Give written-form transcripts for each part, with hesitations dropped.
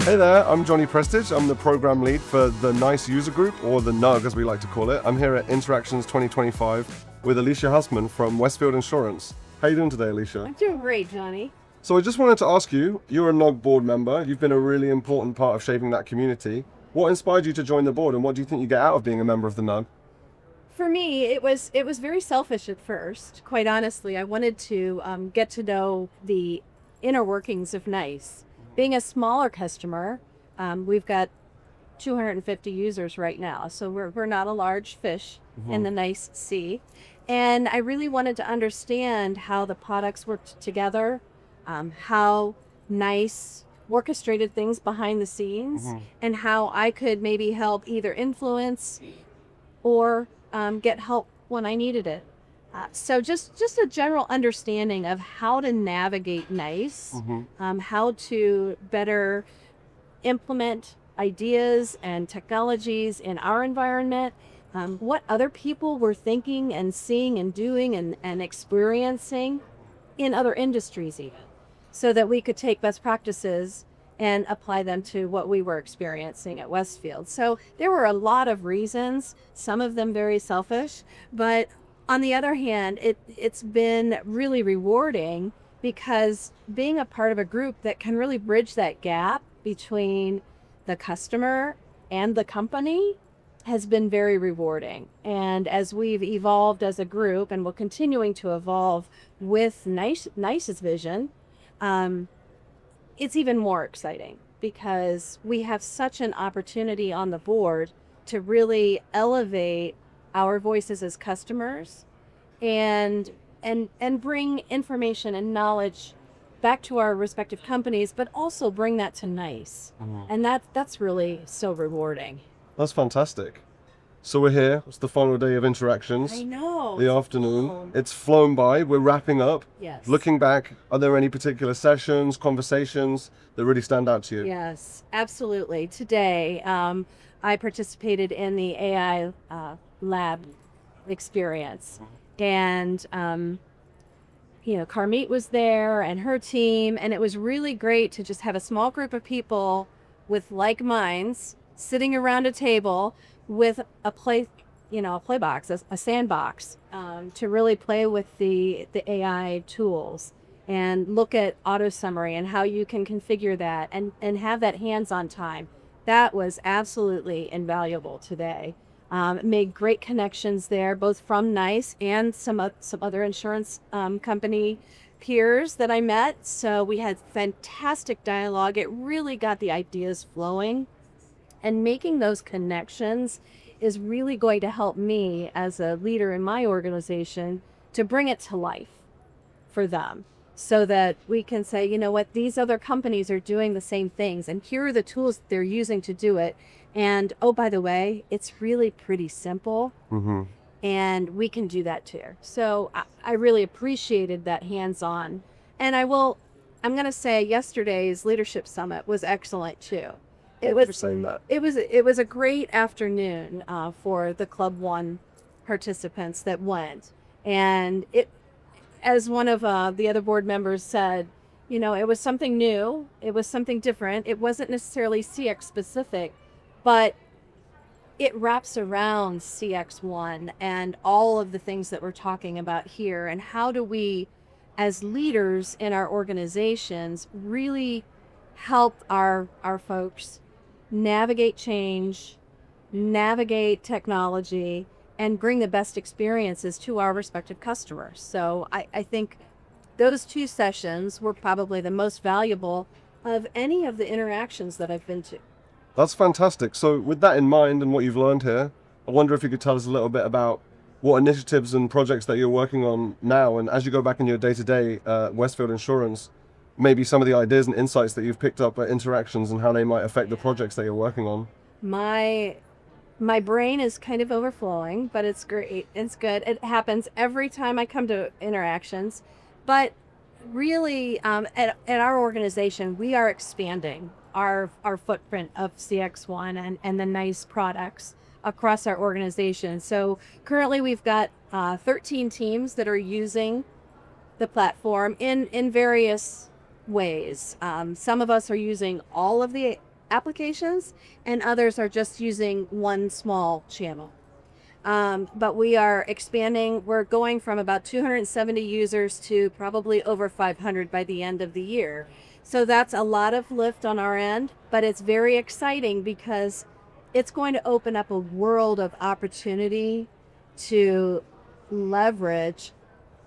Hey there, I'm Jonny Prestidge. I'm the program lead for the NiCE user group, or the NUG as we like to call it. I'm here at Interactions 2025 with Alicia Hassman from Westfield Insurance. How you doing today, Alicia? I'm doing great, Jonny. So I just wanted to ask you, you're a NUG board member. You've been a really important part of shaping that community. What inspired you to join the board, and what do you think you get out of being a member of the NUG? For me, it was very selfish at first. Quite honestly, I wanted to get to know the inner workings of NiCE. Being a smaller customer, we've got 250 users right now, so we're not a large fish in the NiCE sea. And I really wanted to understand how the products worked together, how NiCE orchestrated things behind the scenes, and how I could maybe help either influence or get help when I needed it. So just a general understanding of how to navigate NiCE, how to better implement ideas and technologies in our environment, what other people were thinking and seeing and doing and experiencing in other industries even, so that we could take best practices and apply them to what we were experiencing at Westfield. So there were a lot of reasons, some of them very selfish, but on the other hand, it's been really rewarding because being a part of a group that can really bridge that gap between the customer and the company has been very rewarding. And as we've evolved as a group, and we're continuing to evolve with NiCE's vision, it's even more exciting because we have such an opportunity on the board to really elevate our voices as customers and bring information and knowledge back to our respective companies, but also bring that to NiCE. And that's really so rewarding. That's fantastic. So we're here, it's the final day of Interactions. I know. The afternoon. It's flown by, we're wrapping up. Yes. Looking back, are there any particular sessions, conversations that really stand out to you? Yes, absolutely. Today, I participated in the AI lab experience. And, Carmeet was there and her team, and it was really great to just have a small group of people with like minds sitting around a table with a play box, a sandbox, to really play with the AI tools and look at auto summary and how you can configure that and have that hands-on time. That was absolutely invaluable today. Made great connections there, both from NiCE and some other insurance company peers that I met. So we had fantastic dialogue. It really got the ideas flowing. And making those connections is really going to help me as a leader in my organization to bring it to life for them so that we can say, you know what, these other companies are doing the same things and here are the tools they're using to do it. And oh, by the way, it's really pretty simple and we can do that too. So I really appreciated that hands-on. And I'm going to say yesterday's leadership summit was excellent too. It was a great afternoon for the Club One participants that went, and it, as one of the other board members said, it was something new, it was something different. It wasn't necessarily CX specific, but it wraps around CX1 and all of the things that we're talking about here, and how do we, as leaders in our organizations, really help our folks navigate change, navigate technology, and bring the best experiences to our respective customers. So I think those two sessions were probably the most valuable of any of the interactions that I've been to. That's fantastic. So with that in mind and what you've learned here, I wonder if you could tell us a little bit about what initiatives and projects that you're working on now, and as you go back in your day-to-day Westfield Insurance, maybe some of the ideas and insights that you've picked up at Interactions and how they might affect the projects that you're working on. My brain is kind of overflowing, but it's great. It's good. It happens every time I come to Interactions. But really, at our organization, we are expanding our footprint of CX1 and the NiCE products across our organization. So currently we've got 13 teams that are using the platform in various ways. Some of us are using all of the applications, and others are just using one small channel. But we are expanding. We're going from about 270 users to probably over 500 by the end of the year. So that's a lot of lift on our end, but it's very exciting because it's going to open up a world of opportunity to leverage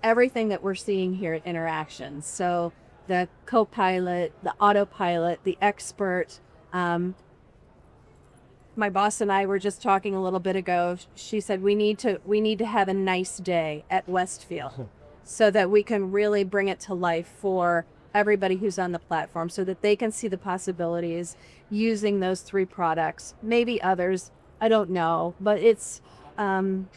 everything that we're seeing here at Interactions. So the co-pilot, the autopilot, the expert. My boss and I were just talking a little bit ago. She said we need to have a nice day at Westfield so that we can really bring it to life for everybody who's on the platform, so that they can see the possibilities using those 3 products, maybe others, I don't know, but it's going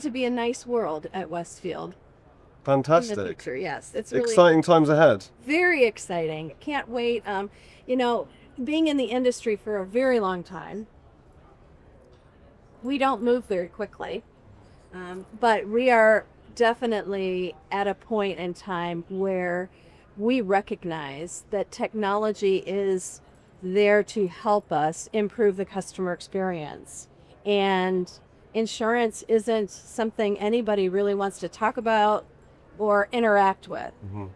to be a nice world at Westfield in the Fantastic. future. Yes, it's really Exciting times ahead. very exciting. Can't wait. You know, being in the industry for a very long time, we don't move very quickly, but we are definitely at a point in time where we recognize that technology is there to help us improve the customer experience. And insurance isn't something anybody really wants to talk about or interact with.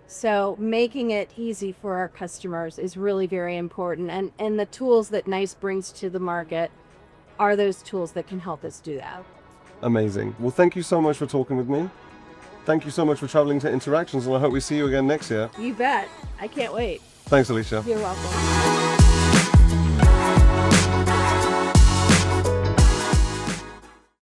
So making it easy for our customers is really very important. And the tools that NiCE brings to the market are those tools that can help us do that. Amazing. Well, thank you so much for talking with me. Thank you so much for traveling to Interactions, and I hope we see you again next year. You bet. I can't wait. Thanks, Alicia. You're welcome.